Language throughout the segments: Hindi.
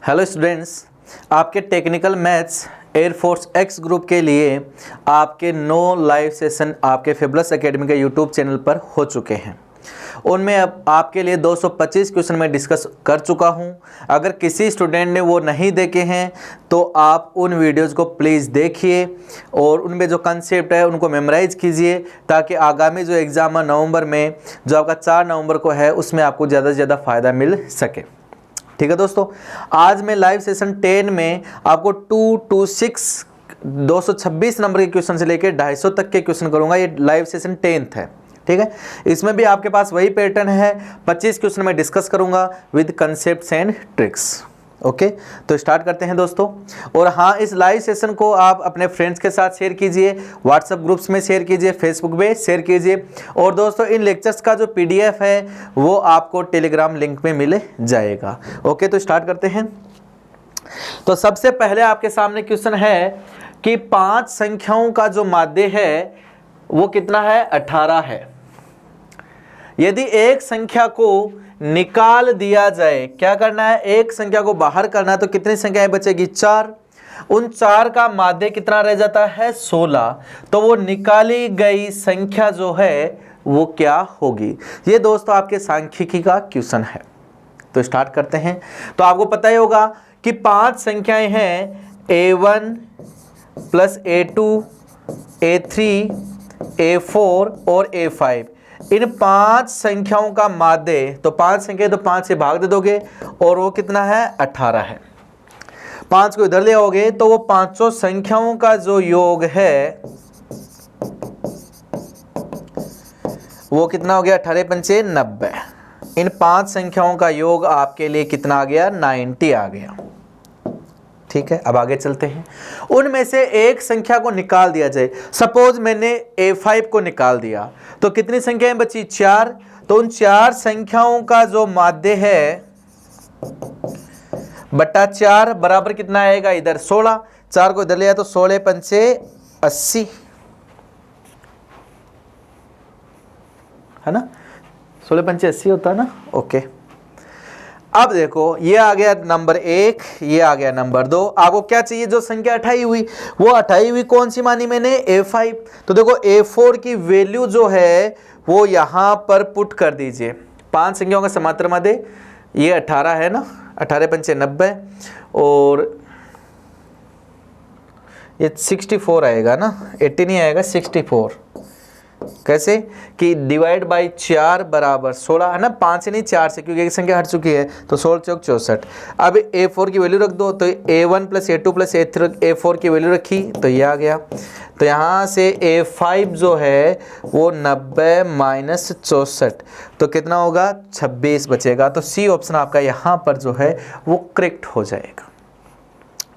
हेलो स्टूडेंट्स, आपके technical maths air force x group के लिए आपके 9 लाइव सेशन आपके फेबुलस एकेडमी के यूट्यूब चैनल पर हो चुके हैं। उनमें अब आपके लिए 225 क्वेश्चन मैं डिस्कस कर चुका हूं। अगर किसी स्टूडेंट ने वो नहीं देखे हैं तो आप उन वीडियोज़ को प्लीज़ देखिए और उनमें जो कंसेप्ट है उनको मेमोराइज कीजिए, ताकि आगामी जो एग्ज़ाम है नवंबर में, जो आपका 4 नवंबर को है, उसमें आपको ज़्यादा से ज़्यादा फ़ायदा मिल सके। ठीक है दोस्तों, आज मैं लाइव सेशन 10 में आपको 226 नंबर के क्वेश्चन से लेकर 250 तक के क्वेश्चन करूंगा। ये लाइव सेशन 10th है, ठीक है। इसमें भी आपके पास वही पैटर्न है, 25 क्वेश्चन मैं डिस्कस करूंगा with concepts and tricks. Okay, तो स्टार्ट करते हैं दोस्तों। और हाँ, इस लाइव सेशन को आप अपने फ्रेंड्स के साथ शेयर कीजिए, व्हाट्सएप ग्रुप्स में शेयर कीजिए, फेसबुक पे शेयर कीजिए। और दोस्तों, इन लेक्चर्स का जो पीडीएफ है वो आपको टेलीग्राम लिंक में मिल जाएगा। ओके, तो स्टार्ट करते हैं। तो सबसे पहले आपके सामने क्वेश्चन है कि 5 संख्याओं का जो माध्य है वो कितना है? 18 है। यदि एक संख्या को निकाल दिया जाए, क्या करना है? एक संख्या को बाहर करना है, तो कितनी संख्याएं बचेगी? 4। उन 4 का माध्य कितना रह जाता है? 16। तो वो निकाली गई संख्या जो है वो क्या होगी? ये दोस्तों आपके सांख्यिकी का क्वेश्चन है। तो स्टार्ट करते हैं। तो आपको पता ही होगा कि 5 संख्याएं हैं, A1 plus A2, A3, A4 और A5। इन 5 संख्याओं का माध्य, तो 5 संख्या तो 5 से भाग दे दोगे और वो कितना है? 18 है। 5 को इधर ले आओगे तो वो 5 संख्याओं का जो योग है वो कितना हो गया? 18 पंचे 90। इन 5 संख्याओं का योग आपके लिए कितना आ गया? 90 आ गया। ठीक है, अब आगे चलते हैं। उनमें से एक संख्या को निकाल दिया जाए। सपोज मैंने A5 को निकाल दिया, तो कितनी संख्याएं बची? 4। तो उन 4 संख्याओं का जो माध्य है बटा 4 बराबर कितना आएगा? इधर 16। 4 को इधर लिया तो 16 पंचे 80, है ना? 16 पंचे 80 होता है ना? ओके, अब देखो, ये आ गया नंबर 1, ये आ गया नंबर 2। आपको क्या चाहिए? जो संख्या हटाई हुई, वो हटाई हुई कौन सी मानी मैंने? A5। तो देखो, A4 की वैल्यू जो है वो यहां पर पुट कर दीजिए। 5 संख्याओं का समांतर माध्य ये 18 है ना? 18 पंचे 90 और ये 64 आएगा ना? 80 नहीं आएगा, 64। कैसे कि डिवाइड बाई 4 बराबर 16 है ना? 5 से नहीं 4 से, क्योंकि एक संख्या हट चुकी है, तो 16 चौक 64। अब A4 की वैल्यू रख दो, तो A1 plus A2 plus A4 की वैल्यू रखी तो ये आ गया। तो यहाँ से A5 जो है वो 90 माइनस 64, तो कितना होगा? 26 बचेगा। तो सी ऑप्शन आपका यहाँ पर जो है वो करेक्ट हो जाएगा।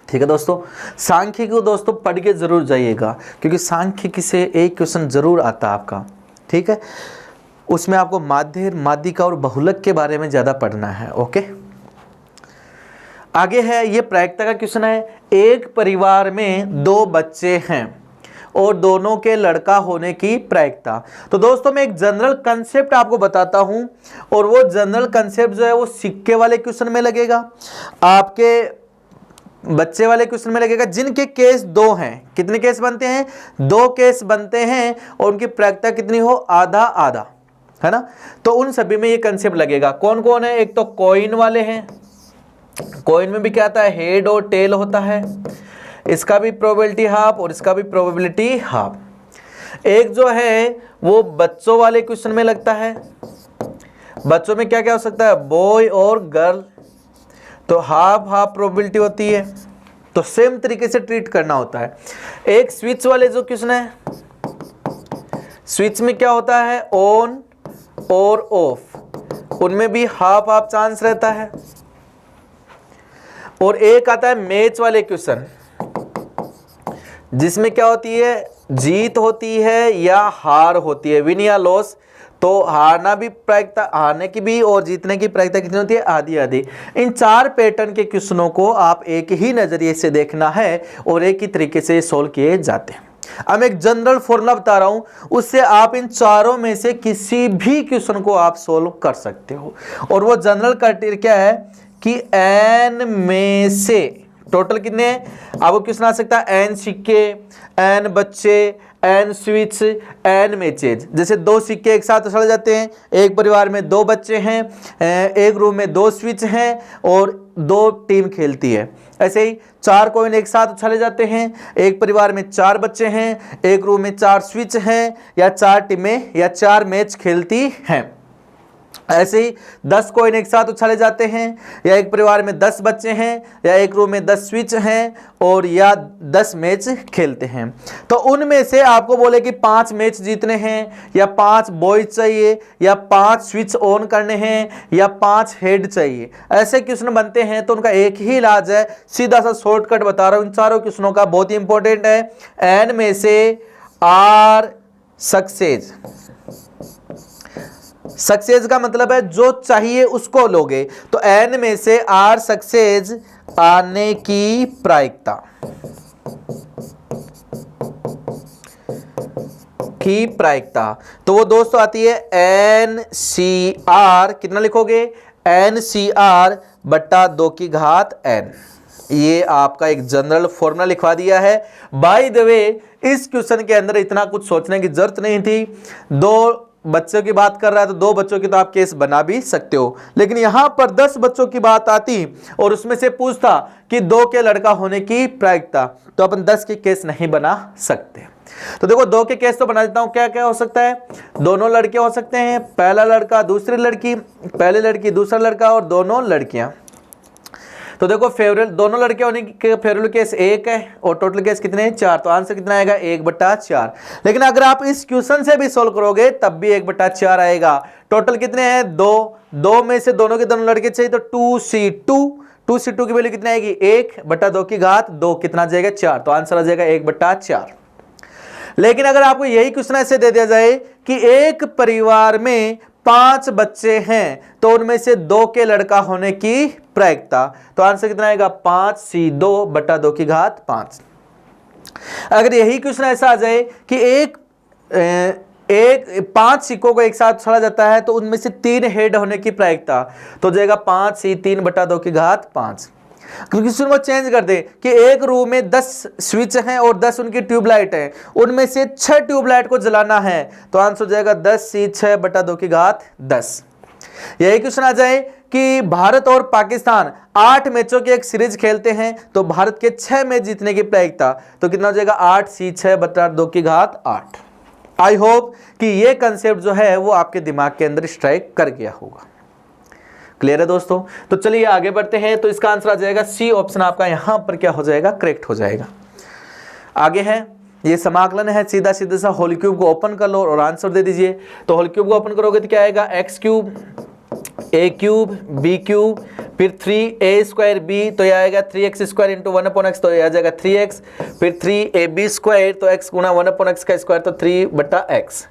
ठीक है दोस्तों, सांख्यिकी को दोस्तों पढ़ के जरूर जाइएगा, क्योंकि सांख्यिकी से एक क्वेश्चन जरूर आता है आपका। ठीक है, उसमें आपको माध्य, माध्यिका और बहुलक के बारे में ज्यादा पढ़ना है। ओके, आगे है, ये प्रायिकता का क्वेश्चन है। एक परिवार में 2 बच्चे हैं और दोनों के लड़का होने की प्रायिकता। तो दोस्तों, मैं एक जनरल कंसेप्ट आपको बताता हूं, और वो जनरल कंसेप्ट जो है वो सिक्के वाले क्वेश्चन में लगेगा, आपके बच्चे वाले क्वेश्चन में लगेगा, जिनके केस 2 हैं। कितने केस बनते हैं? 2 केस बनते हैं, और उनकी प्रायिकता कितनी हो? आधा आधा, है ना? तो उन सभी में ये कंसेप्ट लगेगा। कौन कौन है? एक तो कॉइन वाले हैं। कॉइन में भी क्या आता है? हेड और टेल होता है। इसका भी प्रोबेबिलिटी हाफ और इसका भी प्रोबेबिलिटी हाफ। एक जो है वो बच्चों वाले क्वेश्चन में लगता है। बच्चों में क्या क्या हो सकता है? बॉय और गर्ल, तो हाफ हाफ प्रोबेबिलिटी होती है। तो सेम तरीके से ट्रीट करना होता है। एक स्विच वाले जो क्वेश्चन है, स्विच में क्या होता है? ऑन और ऑफ, उनमें भी हाफ हाफ चांस रहता है। और एक आता है मैच वाले क्वेश्चन, जिसमें क्या होती है? जीत होती है या हार होती है, विन या लॉस। तो हारना भी प्रायिकता, हारने की भी और जीतने की प्रायिकता कितनी होती है? आधी आधी। इन 4 पैटर्न के क्वेश्चनों को आप एक ही नजरिए से देखना है और एक ही तरीके से सोल्व किए जाते हैं। अब मैं एक जनरल फॉर्मूला बता रहा हूं, उससे आप इन चारों में से किसी भी क्वेश्चन को आप सोल्व कर सकते हो। और वो जनरल क्राइटेरिया क्या है कि n में से टोटल कितने हैं, आपको क्वेश्चन आ सकता है n सिक्के, n बच्चे, n स्विच, n मैचेज। जैसे 2 सिक्के एक साथ उछाले जाते हैं, एक परिवार में 2 बच्चे हैं, एक रूम में 2 स्विच हैं और 2 टीम खेलती है। ऐसे ही 4 कॉइन एक साथ उछाले जाते हैं, एक परिवार में 4 बच्चे हैं, एक रूम में 4 स्विच हैं, या 4 टीमें या 4 मैच खेलती हैं। ऐसे ही 10 कॉइन एक साथ उछाले जाते हैं, या एक परिवार में 10 बच्चे हैं, या एक रूम में 10 स्विच हैं और या 10 मैच खेलते हैं। तो उनमें से आपको बोले कि 5 मैच जीतने हैं, या 5 बॉयज चाहिए, या 5 स्विच ऑन करने हैं, या 5 हेड चाहिए। ऐसे क्वेश्चन बनते हैं तो उनका एक ही इलाज है, सीधा सा शॉर्टकट बता रहा हूं इन चारों क्वेश्चनों का, बहुत ही इंपॉर्टेंट है। एन में से आर सक्सेस, सक्सेस का मतलब है जो चाहिए उसको लोगे, तो एन में से आर सक्सेस आने की प्रायिकता, की प्रायिकता, तो वो दोस्तों आती है एन सी आर, कितना लिखोगे, एन सी आर बट्टा 2 की घात एन। ये आपका एक जनरल फॉर्मूला लिखवा दिया है। बाय द वे इस क्वेश्चन के अंदर इतना कुछ सोचने की जरूरत नहीं थी, 2 बच्चों की बात कर रहा है तो 2 बच्चों की तो आप केस बना भी सकते हो, लेकिन यहां पर 10 बच्चों की बात आती और उसमें से पूछता कि 2 के लड़का होने की प्रायिकता, तो अपन 10 के केस नहीं बना सकते। तो देखो 2 के केस तो बना देता हूं, क्या क्या हो सकता है, दोनों लड़के हो सकते हैं, पहला लड़का दूसरी लड़की, पहली लड़की दूसरा लड़का और दोनों लड़कियां। तो देखो फेवरेट दोनों लड़के होने के फेवरेट केस 1 है और टोटल केस कितने हैं, 4, तो आंसर कितना आएगा 1/4। लेकिन अगर आप इस क्वेश्चन से भी सोल्व करोगे तब भी 1/4 आएगा। टोटल कितने हैं 2 में से दोनों के दोनों लड़के चाहिए, तो 2c2 की वैल्यू कितनी आएगी 1/2 की घात 2, कितना आ जाएगा 4, तो आंसर आ जाएगा 1/4। लेकिन अगर आपको यही क्वेश्चन ऐसे दे दिया जाए कि एक परिवार में 5 बच्चे हैं तो उनमें से 2 के लड़का होने की प्रायिकता, तो आंसर कितना आएगा 5c2/2 की घात 5। अगर यही क्वेश्चन ऐसा आ जाए कि एक 5 सिक्कों को एक साथ छोड़ा जाता है तो उनमें से 3 हेड होने की प्रायिकता, तो हो जाएगा 5c3/2 की घात 5। क्वेश्चन को चेंज कर दे कि एक रूम में 10 स्विच हैं और 10 उनकी ट्यूबलाइट हैं, उनमें से 6 ट्यूबलाइट को जलाना है, तो आंसर हो जाएगा 10c6/2 की घात 10। यही क्वेश्चन आ जाए कि भारत और पाकिस्तान 8 मैचों की एक सीरीज खेलते हैं तो भारत के 6 मैच जीतने की प्रायिकता, तो कितना हो जाएगा 8c6/2 की घात 8। आई होप कि ये कंसेप्ट जो है वो आपके दिमाग के अंदर स्ट्राइक कर गया होगा। क्लियर है दोस्तों, तो चलिए आगे बढ़ते हैं। तो इसका आंसर आ जाएगा सी ऑप्शन, आपका यहां पर क्या हो जाएगा करेक्ट हो जाएगा। आगे है ये समाकलन है, सीधा सीधा सा होल क्यूब को ओपन कर लो और आंसर दे दीजिए। तो होल क्यूब को ओपन करोगे तो क्या आएगा x cube a cube b cube फिर 3a²b, तो यह आएगा 3x² इंटू 1/x, तो यह आ जाएगा 3x, फिर 3ab², तो x गुना 1/x का स्क्वायर, तो 3/x।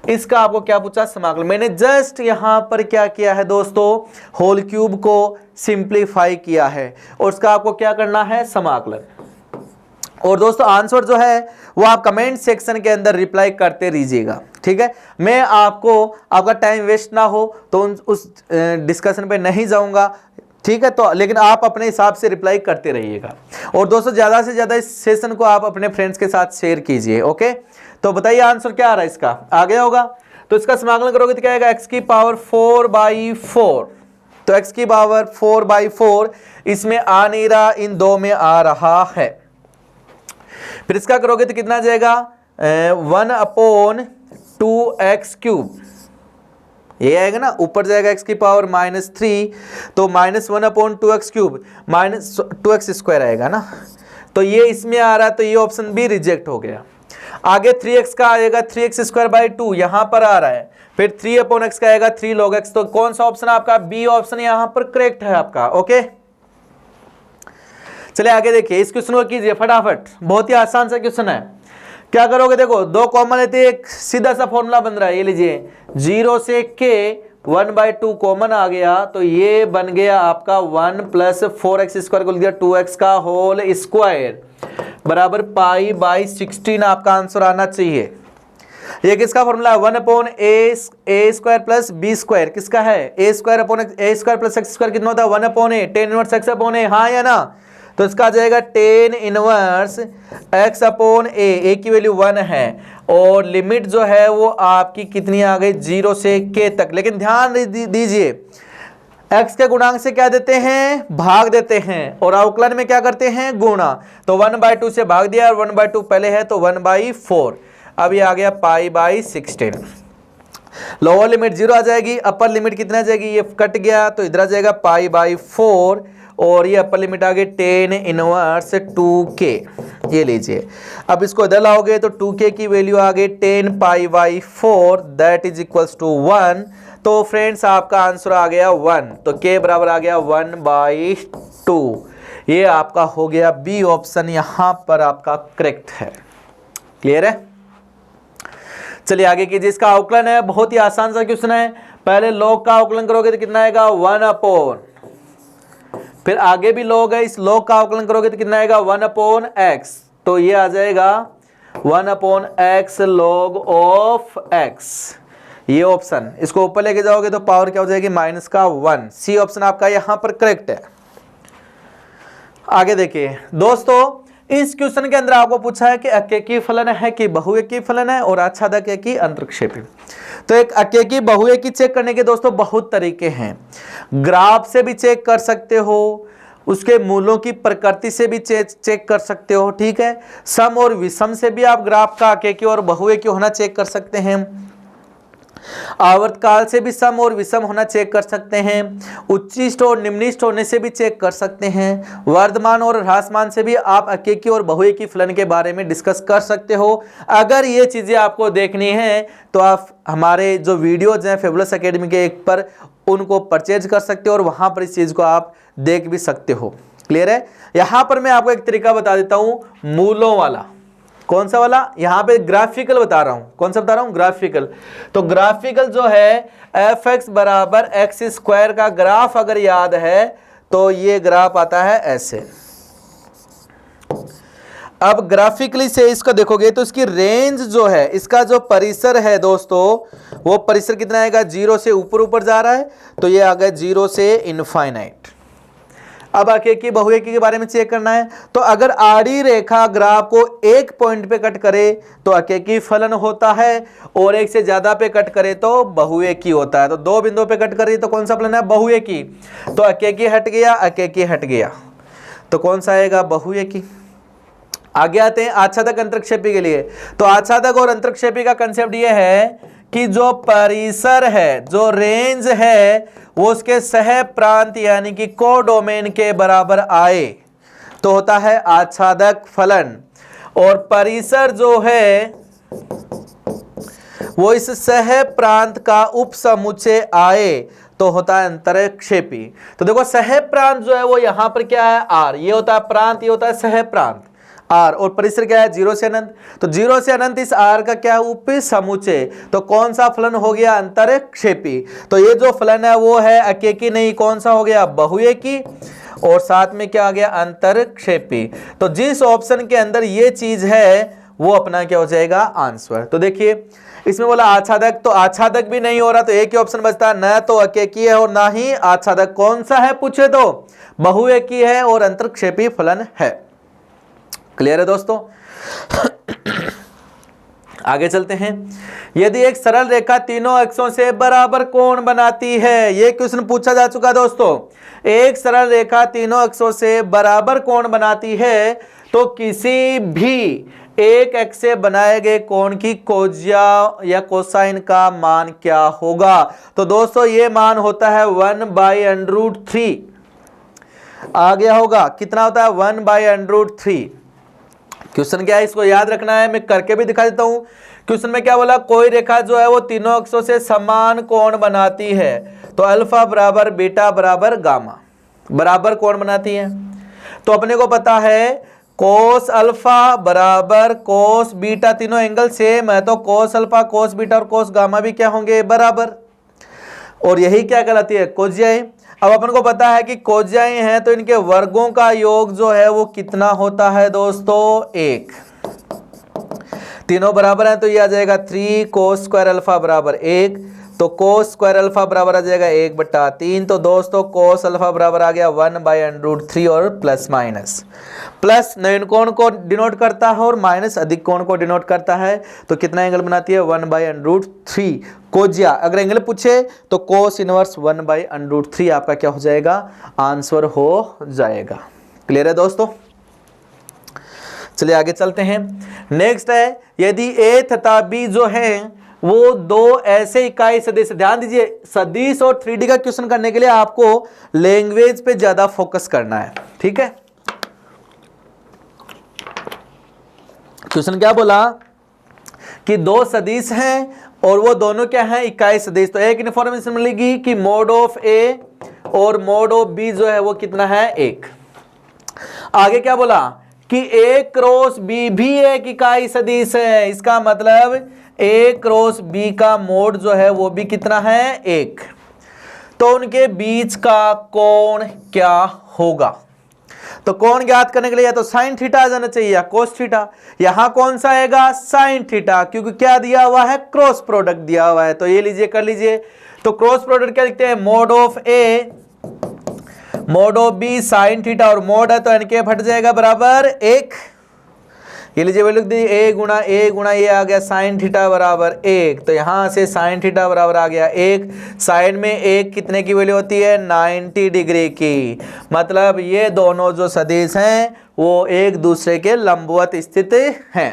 इसका आपको क्या पूछा समाकलन। मैंने जस्ट यहां पर क्या किया है दोस्तों, होल क्यूब को सिंप्लीफाई किया है और उसका आपको क्या करना है समाकलन। और दोस्तों आंसर जो है वो आप कमेंट सेक्शन के अंदर रिप्लाई करते रहिएगा, ठीक है। मैं आपको आपका टाइम वेस्ट ना हो तो उस डिस्कशन पे नहीं जाऊंगा, ठीक है। तो लेकिन आप अपने हिसाब से रिप्लाई करते रहिएगा। और दोस्तों ज़्यादा से ज़्यादा इस सेशन को आप अपने फ्रेंड्स के साथ शेयर कीजिए, ओके। तो बताइए आंसर क्या आ रहा है इसका, आ गया होगा। तो इसका समाकलन करोगे तो क्या आएगा x की पावर 4/4, तो x की पावर 4/4 इसमें आ नहीं रहा, इन 2 में आ रहा है। फिर इसका करोगे तो कितना आ जाएगा 1/2x³, ये आएगा ना, ऊपर जाएगा x की पावर -3, तो -1/2x³ -2x² आएगा ना, तो ये इसमें आ रहा है, तो ये ऑप्शन भी रिजेक्ट हो गया। आगे 3x का आएगा 3x²/2 यहां पर आ रहा है, फिर 3/x का आएगा 3 log x, तो कौन सा ऑप्शन आपका बी ऑप्शन यहां पर करेक्ट है आपका, ओके। चलिए आगे देखिए, इस क्वेश्चन को कीजिए फटाफट, बहुत ही आसान सा क्वेश्चन है। क्या करोगे, देखो 2 कॉमन लेते, एक सीधा सा फॉर्मूला बन रहा है, ये लीजिए 0 से k 1/2 कॉमन आ गया, तो ये बन गया आपका 1 + 4x² को लिख दिया 2x का होल स्क्वायर बराबर π/16 आपका आंसर आना चाहिए। ये किसका फॉर्मूला है? 1/a² प्लस बी स्क्वायर किसका है? a² प्लस x स्क्वायर कितना होता है? 1/a, tan इनवर्स x/a, हाँ या ना? तो इसका आ जाएगा tan इनवर्स x/a, a की वैल्यू 1 है और लिमिट जो है वो आपकी कितनी आ गई? 0 से k तक। लेकिन ध्यान दीजिए x के गुणांक से क्या देते हैं? भाग देते हैं, और अवकलन में क्या करते हैं? गुणा। तो 1/2 से भाग दिया और 1/2 पहले है तो 1/4। अब ये आ गया π/16। लोअर लिमिट 0 आ जाएगी, अपर लिमिट कितना आ जाएगी? ये कट गया तो इधर आ जाएगा π/4 और ये अपर लिमिट आ गई tan इनवर्स 2k। ये लीजिए, अब इसको इधर लाओगे तो 2k की वैल्यू आ गई tan π/4 that is equals to 1। तो फ्रेंड्स आपका आंसर आ गया 1, तो k बराबर आ गया 1/2। ये आपका हो गया बी ऑप्शन, यहां पर आपका करेक्ट है। क्लियर है? चलिए आगे कीजिए। इसका अवकलन है, बहुत ही आसान सा क्वेश्चन है। पहले log का अवकलन करोगे तो कितना आएगा? 1/, फिर आगे भी log है, इस log का अवकलन करोगे तो कितना आएगा? 1/x, तो ये आ जाएगा 1/x log ऑफ x। ये ऑप्शन, इसको ऊपर लेके जाओगे तो पावर क्या हो जाएगी? -1। सी ऑप्शन आपका यहां पर करेक्ट है। आगे देखिए दोस्तों, इस क्वेश्चन के अंदर आपको पूछा है कि अकेकी फलन है कि बहुएकी फलन है और आच्छादक है कि अंतरक्षेपी। तो एक अकेकी बहुएकी चेक करने के दोस्तों बहुत तरीके हैं। ग्राफ से भी चेक कर सकते हो, उसके मूलों की प्रकृति से भी चेक कर सकते हो, ठीक है। सम और विषम से भी आप ग्राफ का अकेकी और बहुएकी होना चेक कर सकते हैं। आवर्तकाल से भी सम और विषम होना चेक कर सकते हैं। उच्चिष्ट और निम्निष्ट होने से भी चेक कर सकते हैं। वर्धमान और ह्रासमान से भी आप अकेकी और बहुएकी फलन के बारे में डिस्कस कर सकते हो। अगर ये चीजें आपको देखनी है तो आप हमारे जो वीडियोज हैं फेबुलस एकेडमी के एक पर, उनको परचेज कर सकते हो और वहां पर इस चीज को आप देख भी सकते हो। क्लियर है? यहां पर मैं आपको एक तरीका बता देता हूं, मूलों वाला। कौन सा वाला? यहां पे ग्राफिकल बता रहा हूं। कौन सा बता रहा हूं? ग्राफिकल। तो ग्राफिकल जो है fx बराबर x² का ग्राफ अगर याद है तो ये ग्राफ आता है ऐसे। अब ग्राफिकली से इसको देखोगे तो इसकी रेंज जो है, इसका जो परिसर है दोस्तों, वो परिसर कितना आएगा? 0 से ऊपर जा रहा है, तो ये आ गया 0 से इनफाइनाइट। अब अकेकी बहुएकी के बारे में चेक करना है। तो अगर आड़ी रेखा ग्राफ को एक पॉइंट पे कट करे तो अकेकी फलन होता है, और एक से ज्यादा पे कट करे तो बहुएकी होता है। तो दो बिंदुओं पे कट करिए तो कौन सा फलन है? बहुएकी। तो अकेकी हट गया, अकेकी हट गया, तो कौन सा आएगा? बहुएकी। आगे आते हैं आच्छादक अंतरक्षेपी के लिए। तो आच्छादक और अंतरक्षेपी का कंसेप्ट ये है कि जो परिसर है, जो रेंज है, वो उसके सह प्रांत यानी कि कोडोमेन के बराबर आए तो होता है आच्छादक फलन, और परिसर जो है वो इस सह प्रांत का उपसमुच्चय आए तो होता है अंतरक्षेपी। तो देखो सह प्रांत जो है वो यहां पर क्या है? r। ये होता है प्रांत, ये होता है सह प्रांत r, और परिसर क्या है? 0 से अनंत। तो 0 से अनंत इस r का क्या है? उपसमुच्चय। तो कौन सा फलन हो गया? अंतरक्षेपी। तो ये जो फलन है वो है अकेकी नहीं, कौन सा हो गया? बहुएकी, और साथ में क्या आ गया? अंतरक्षेपी। तो जिस ऑप्शन के अंदर ये चीज है वो अपना क्या हो जाएगा? आंसर। तो देखिए इसमें बोला आच्छादक, तो आच्छादक भी नहीं हो रहा, तो एक ही ऑप्शन बचता है, न तो अकेकी है और ना ही आच्छादक। कौन सा है पूछे तो बहुएकी है और अंतरक्षेपी फलन है। क्लियर है दोस्तों? आगे चलते हैं। यदि एक सरल रेखा तीनों अक्षों से बराबर कोण बनाती है, यह क्वेश्चन पूछा जा चुका दोस्तों। एक सरल रेखा तीनों अक्षों से बराबर कोण बनाती है तो किसी भी एक अक्ष से बनाए गए कोण की कोज्या या कोसाइन का मान क्या होगा? तो दोस्तों ये मान होता है 1/√3। आ गया होगा, कितना होता है? 1/√3। क्वेश्चन क्या है इसको याद रखना है, मैं करके भी दिखा देता हूं। क्वेश्चन में क्या बोला? कोई रेखा जो है वो तीनों अक्षों से समान कोण बनाती है, तो अल्फा बराबर बीटा बराबर गामा बराबर कोण बनाती है। तो अपने को पता है कोस अल्फा बराबर कोस बीटा, तीनों एंगल सेम है, तो कोस अल्फा कोस बीटा और कोस गामा भी क्या होंगे? बराबर। और यही क्या कहलाती है? कोज्याएं। अब अपन को पता है कि कोज्याएं हैं तो इनके वर्गों का योग जो है वो कितना होता है दोस्तों? 1। तीनों बराबर हैं तो ये आ जाएगा 3 cos स्क्वायर अल्फा बराबर 1, तो cos स्क्वायर अल्फा बराबर आ जाएगा 1/3। तो दोस्तों cos अल्फा बराबर आ गया 1/√3 और प्लस माइनस। प्लस न्यून कोण को डिनोट करता है और माइनस अधिक कोण को डिनोट करता है, तो कितना एंगल बनाती है 1/√3 कोजिया। अगर एंगल पूछे तो cos इनवर्स 1/√3 आपका क्या हो जाएगा, आंसर हो जाएगा। क्लियर है दोस्तों? चलिए आगे चलते हैं। नेक्स्ट है, यदि a तथा b जो है वो दो ऐसे इकाई सदिश, ध्यान दीजिए सदिश और 3D का क्वेश्चन करने के लिए आपको लैंग्वेज पे ज्यादा फोकस करना है, ठीक है। क्वेश्चन क्या बोला कि दो सदिश हैं और वो दोनों क्या हैं, इकाई सदिश। तो एक इंफॉर्मेशन मिलेगी कि मोड ऑफ ए और मोड ऑफ बी जो है वो कितना है, 1। आगे क्या बोला कि ए क्रॉस बी भी एक इकाई सदिश है, इसका मतलब ए क्रॉस बी का मोड जो है वो भी कितना है, 1। तो उनके बीच का कोण क्या होगा? तो कोण ज्ञात करने के लिए या तो साइन थीटा आ जाना चाहिए या कोस थीटा। यहां कौन सा आएगा, साइन थीटा, क्योंकि क्या दिया हुआ है, क्रॉस प्रोडक्ट दिया हुआ है। तो ये लीजिए, कर लीजिए। तो क्रॉस प्रोडक्ट क्या लिखते हैं, mod of A mod of B sine theta, और मोड है तो एन के हट जाएगा बराबर 1। ये लीजिए वैल्यू लिख दीजिए, ए गुणा ये आ गया साइन थीटा बराबर 1। तो यहां से साइन थीटा बराबर आ गया 1। साइन में 1 कितने की वैल्यू होती है, 90 डिग्री की। मतलब ये दोनों जो सदिश हैं वो एक दूसरे के लंबवत स्थित हैं।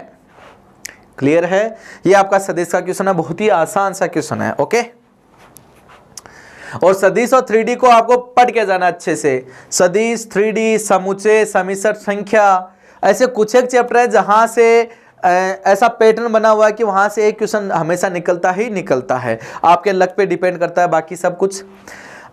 क्लियर है? ये आपका सदिश का क्वेश्चन है, बहुत ही आसान सा क्वेश्चन है। ओके, और सदिश और 3D को आपको पढ़ के जाना अच्छे से। सदिश, 3D, समुच्चय, समिश्र संख्या, ऐसे कुछ एक चैप्टर है जहां से ऐसा पैटर्न बना हुआ है कि वहां से एक क्वेश्चन हमेशा निकलता ही निकलता है। आपके लक पे डिपेंड करता है बाकी सब कुछ।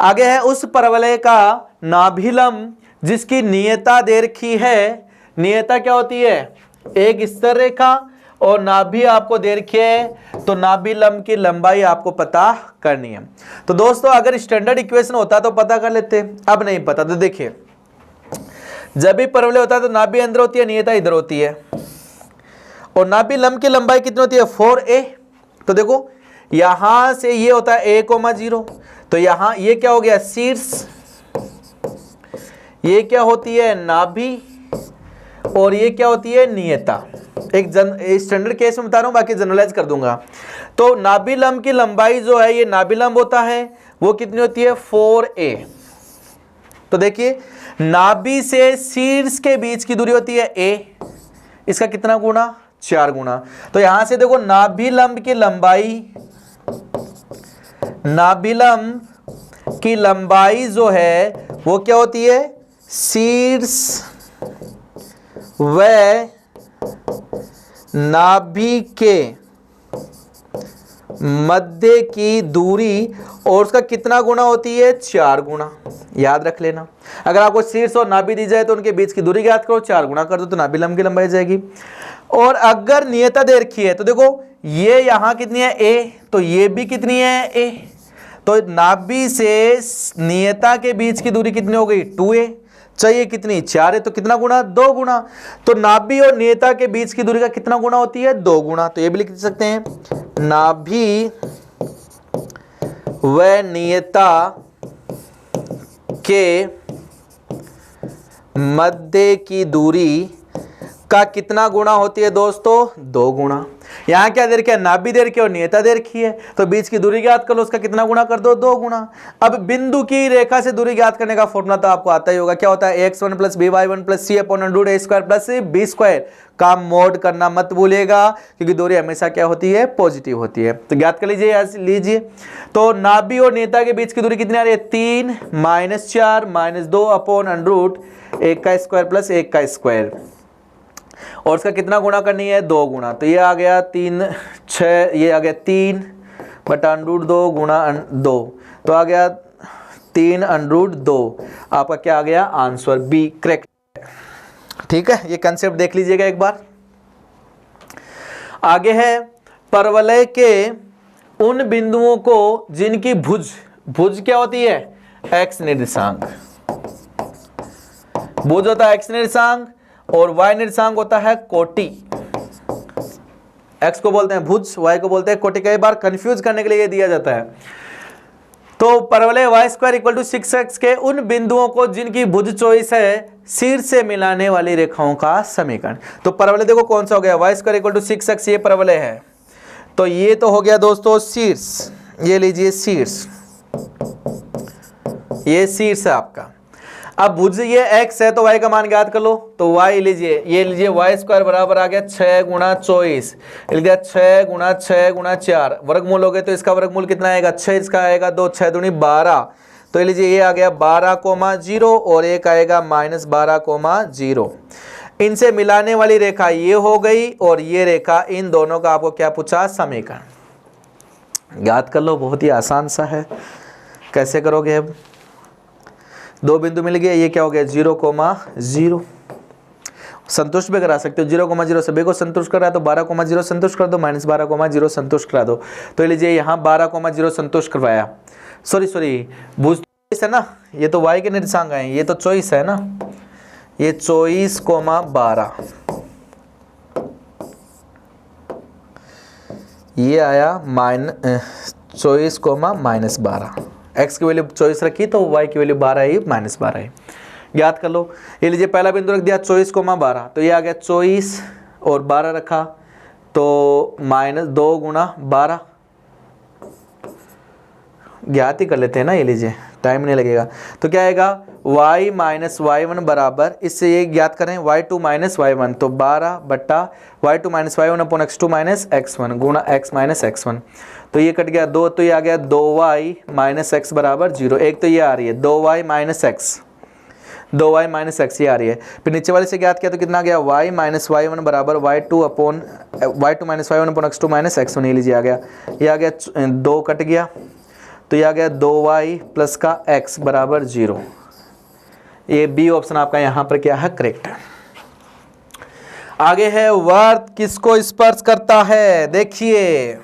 आगे है, उस परवलय का नाभिलंब जिसकी नियता दे रखी है। नियता क्या होती है, एक स्तर रेखा, और नाभि आपको दे रखी है, तो नाभिलंब की लंबाई आपको पता करनी है। तो दोस्तों अगर स्टैंडर्ड इक्वेशन होता तो पता कर लेते, अब नहीं पता। तो देखिए, जब भी परवलय होता है तो नाभि अंदर होती है, नियता इधर होती है, और नाभिलंब की लंबाई कितनी होती है, 4a। तो देखो यहां से ये होता है a,0, तो यहां ये क्या हो गया, शीर्ष, ये क्या होती है, नाभि, और ये क्या होती है, नियता। एक स्टैंडर्ड केस में बता रहा हूं, बाकी जनरलाइज कर दूंगा। तो नाभिलंब की लंबाई जो है, ये नाभिलंब होता है, वो कितनी होती है, 4a। तो देखिए नाभि से शीर्ष के बीच की दूरी होती है a, इसका कितना गुना, 4 गुना। तो यहां से देखो नाभिलंब की लंबाई जो है वो क्या होती है, शीर्ष व नाभि के मध्य की दूरी, और उसका कितना गुना होती है, 4 गुना। याद रख लेना, अगर आपको शीर्ष और नाभि दी जाए तो उनके बीच की दूरी ज्ञात करो, 4 गुना कर दो तो नाभिलंब की लंबाई जाएगी। और अगर नियता दे रखी है तो देखो ये यहां कितनी है, a, तो ये भी कितनी है, a। तो नाभि से नियता के बीच की दूरी कितनी हो गई, 2a। चाहिए कितनी, 4 है, तो कितना गुना, 2 गुना। तो नाभि और नियता के बीच की दूरी का कितना गुना होती है, 2 गुना। तो ये भी लिख सकते हैं, नाभि व नियता के मध्य की दूरी का कितना गुना होती है दोस्तों, 2 गुना। यहां क्या दे रखी है, नाभि दे रखी है और नियता दे रखी है, तो बीच की दूरी ज्ञात कर लो, उसका कितना गुना कर दो, 2 गुना। अब बिंदु की रेखा से दूरी ज्ञात करने का फॉर्मूला तो आपको आता ही होगा, क्या होता है, x1 + by1 + c/√a² + b² का मोड करना मत भूलिएगा, क्योंकि दूरी हमेशा क्या होती है, पॉजिटिव होती है। तो ज्ञात कर लीजिए। तो नाभि और नियता के बीच की दूरी कितनी आ रही है, 3 - 4 - 2/√1² + 1², और इसका कितना गुणा करनी है, 2 गुणा। तो ये आ गया 3 6, ये आ गया 3/√2 गुणा 2, तो आ गया 3/√2। आपका क्या आ गया, आंसर बी करेक्ट। ठीक है, ये कंसेप्ट देख लीजिएगा एक बार। आगे है, परवलय के उन बिंदुओं को जिनकी भुज क्या होती है, x निर्देशांक। भुज होता है x निर्देशांक और y निर्देशांक होता है कोटि। x को बोलते हैं भुज, y को बोलते हैं कोटि। कई बार कंफ्यूज करने के लिए ये दिया जाता है। तो परवलय y square equal to 6x के उन बिंदुओं को जिनकी भुज चॉइस है शीर्ष से मिलाने वाली रेखाओं का समीकरण। तो परवलय देखो कौन सा हो गया, y square equal to 6x, ये परवलय है। तो ये तो हो गया दोस्तों शीर्ष, ये लीजिए शीर्ष, ये शीर्ष है आपका। अब भुज ये x है तो y का मान ज्ञात कर लो। तो y लीजिए, ये लीजिए y स्क्वायर बराबर आ गया 6 गुणा 24, लिख दिया 6 गुणा 6 गुणा 4, वर्गमूल हो गए तो इसका वर्गमूल कितना आएगा 6, इसका आएगा 2, 6 दूनी 12। तो ये लीजिए ये आ गया 12,0 और एक आएगा -12,0। इनसे मिलाने वाली रेखा ये हो गई और ये रेखा, इन दोनों का आपको क्या पूछा, समीकरण ज्ञात कर लो। बहुत ही आसान सा है। कैसे करोगे, अब दो बिंदु मिल गए, ये क्या हो गया 0,0, संतुष्ट भी करा सकते हो। 0,0 सभी को संतुष्ट कर रहा है तो 12,0 संतुष्ट कर दो, -12,0 संतुष्ट करा दो। तो ये लीजिए यहाँ 12,0 संतुष्ट करवाया। सॉरी भुज चॉइस है ना, ये तो y के निर्देशांक हैं, ये तो चॉइस है ना, ये 24,12 ये आया -24,-12। x की वैल्यू 24 रखी तो y की वैल्यू 12 आई, -12 आई। ज्ञात कर लो। ये लीजिए पहला बिंदु रख दिया 24,12, तो ये आ गया 24 और 12 रखा तो -2 गुणा 12, ज्ञात ही कर लेते हैं ना, ये लीजिए टाइम नहीं लगेगा। तो क्या आएगा y माइनस y1 बराबर, इससे ये ज्ञात करें y2 माइनस y1, तो 12 बट्टा y2 minus y1 upon x2 minus x1 गुणा x माइनस x1। तो ये कट गया 2, तो ये आ गया 2y माइनस x बराबर 0। एक तो ये आ रही है 2y minus x, 2y minus x ये आ रही है। फिर नीचे वाले से ज्ञात किया तो कितना आ गया y माइनस y1 बराबर y2 minus y1 upon x2 minus x1। ये लीजिए आ गया, ये आ गया 2 कट गया तो ये आ गया 2y प्लस का x बराबर 0। ये बी ऑप्शन आपका यहाँ पर क्या है, करेक्ट है। आगे है वर्त किसको स्पर्श करता है। देखिए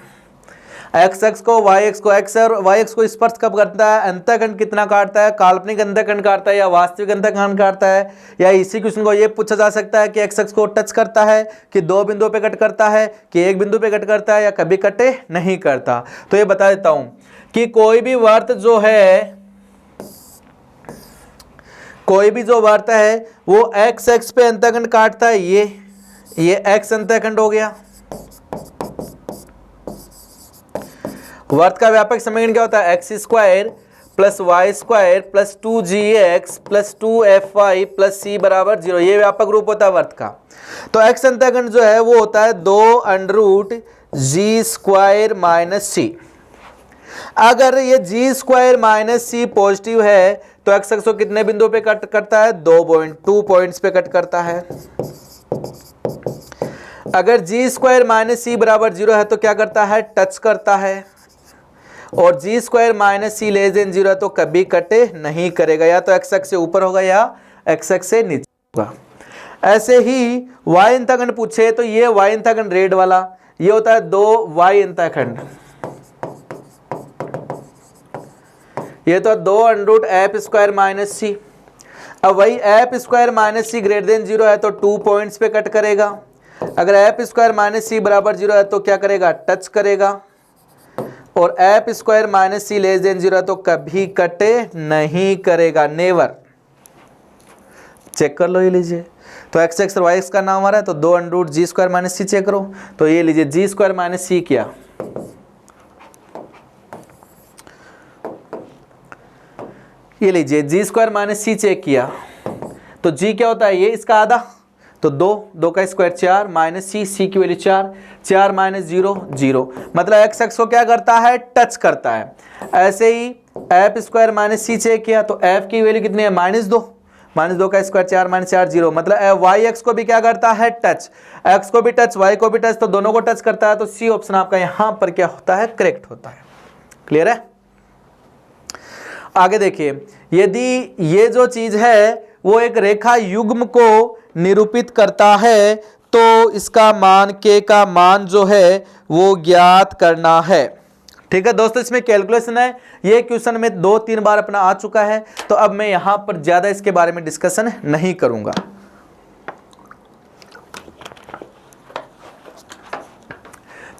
x को y को x और y को स्पर्श कब करता है, अंतःखंड कितना काटता है, काल्पनिक अंतःखंड काटता है या वास्तविक अंतःखंड काटता है। या इसी क्वेश्चन को ये पूछा जा सकता है कि x को टच करता है कि दो बिंदुओं पे कट करता है कि एक बिंदु पे कट करता है या कभी कटे नहीं करता। तो ये बता देता हूं कि कोई भी वर्त जो है, कोई भी जो वर्त है वो x पे अंतःखंड काटता है। ये x अंतःखंड हो गया। वर्त का व्यापक समीकरण क्या होता है, x square plus y square plus 2gx plus 2fy plus c बराबर 0। ये व्यापक रूप होता है वर्त का। तो x अंतःखंड जो है वो होता है 2√g स्क्वायर माइनस c। अगर ये g square minus c positive है तो x को कितने बिंदुओं पे कट करता है, 2 पॉइंट्स पे कट करता है। अगर g स्क्वायर माइनस c बराबर 0 है तो क्या करता है, टच करता है। और g square minus c less than 0 है तो कभी कटे नहीं करेगा, या तो x से ऊपर होगा या x से नीचे होगा। ऐसे ही y अंतःखंड पूछे तो ये y अंतःखंड रेड वाला, ये होता है 2y अंतःखंड, ये तो 2√f स्क्वायर माइनस c। अब वही f square minus c greater than 0 है तो 2 पॉइंट्स पे कट करेगा। अगर f स्क्वायर माइनस c बराबर 0 है तो क्या करेगा, टच करेगा। और f square minus c less than 0 है तो कभी कटे नहीं करेगा, नेवर। चेक कर लो, ये लीजिए तो x और y का नाम आ रहा है तो 2√g square minus c check करो। तो ये लीजिए g स्क्वायर माइनस c किया, ये लीजिए g square minus c check किया तो g क्या होता है, ये इसका आधा तो 2 का स्क्वायर 4 माइनस c की वैल्यू 4 माइनस 0 0, मतलब x को क्या करता है, टच करता है। ऐसे ही f square minus c check किया तो f की वैल्यू कितनी है, -2 का स्क्वायर 4 माइनस 4 0, मतलब y x को भी क्या करता है, टच, x को भी टच y को भी टच, तो दोनों को टच करता है। तो c ऑप्शन आपका यहां पर क्या होता है, करेक्ट होता है। क्लियर है। आगे देखिए, यदि ये जो चीज है वो एक रेखा युग्म को निरूपित करता है तो इसका मान k का मान जो है वो ज्ञात करना है। ठीक है दोस्तों, इसमें कैलकुलेशन है। ये क्वेश्चन में 2-3 बार अपना आ चुका है तो अब मैं यहां पर ज्यादा इसके बारे में डिस्कशन नहीं करूंगा।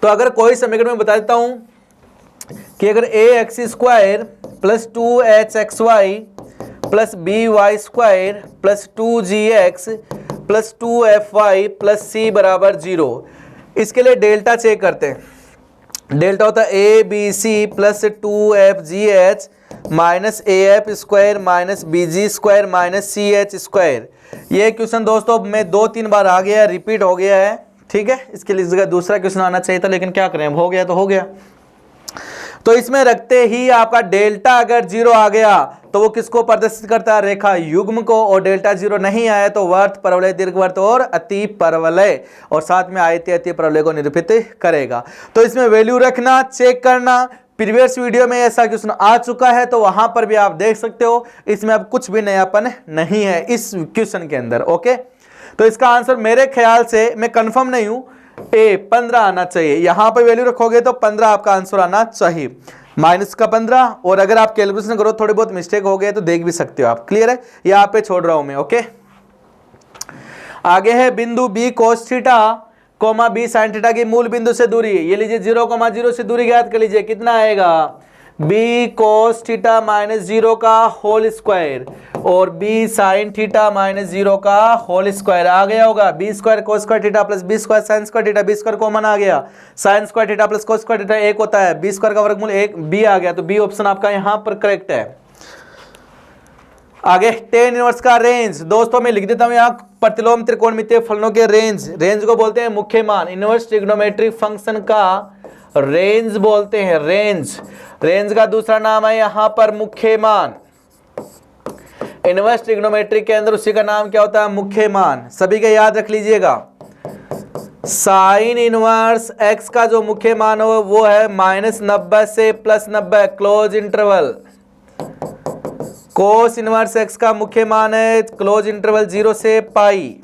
तो अगर कोई समीकरण में बता देता हूं कि अगर A X square plus 2hxy plus B Y square plus 2gx plus 2fy plus C बराबर 0, इसके लिए डेल्टा चेक करते हैं। डेल्टा होता है A B C plus 2fgh minus A F square minus B G square minus C H square. ये क्वेश्चन दोस्तों में 2-3 बार आ गया है, रिपीट हो गया है, ठीक है। इसके लिए जगह दूसरा क्वेश्चन आना चाहिए था, लेकिन क्या करें, हो गया तो हो गया। तो इसमें रखते ही आपका डेल्टा अगर 0 आ गया तो वो किसको प्रदर्शित करता है, रेखा युग्म को, और डेल्टा 0 नहीं आया तो वर्त, परवलय, दीर्घवृत्त और अति परवलय, और साथ में आयतीय अति परवलय को निरूपित करेगा। तो इसमें वैल्यू रखना, चेक करना। प्रीवियस वीडियो में ऐसा क्वेश्चन आ चुका है तो वहां पर भी आप देख सकते हो, इसमें अब कुछ भी नयापन नहीं है इस क्वेश्चन के अंदर। ओके, तो इसका आंसर मेरे ख्याल से, मैं कंफर्म नहीं हूं, ए 15 आना चाहिए। यहां पर वैल्यू रखोगे तो 15 आपका आंसर आना चाहिए, माइनस का 15। और अगर आप कैलकुलेशन करो थोड़ी बहुत मिस्टेक हो गए तो देख भी सकते हो आप। क्लियर है, यहां पे छोड़ रहा हूं मैं। ओके, आगे है बिंदु B cos theta comma B sine theta की मूल बिंदु से दूरी, ये लीजिए 0,0 से दूरी ज्ञात कर लीजिए। कितना आएगा, बी कोस थीटा माइनस 0 का होल स्क्वायर और बी साइन थीटा माइनस 0 का होल स्क्वायर आ गया होगा। B square cos square theta plus B square sine square theta, B square common आ गया, sine square theta plus cos square theta 1 होता है, बी स्क्वायर का वर्गमूल 1 बी आ गया, तो बी ऑप्शन आपका यहां पर करेक्ट है। आगे टेन इनवर्स का रेंज, दोस्तों मैं लिख देता हूं यहां, प्रतिलोम त्रिकोणमितीय फलनों के रेंज, रेंज को बोलते हैं मुख्य मान, इनवर्स ट्रिग्नोमेट्रिक फंक्शन का रेंज बोलते हैं, रेंज। रेंज का दूसरा नाम है यहां पर मुख्य मान। इनवर्स ट्रिग्नोमेट्रिक के अंदर उसी का नाम क्या होता है, मुख्य मान। सभी का याद रख लीजिएगा। साइन इनवर्स एक्स का जो मुख्य मान हो वो है -90 से +90 close interval. Cos inverse x का मुख्य मान है क्लोज इंटरवल 0 से पाई।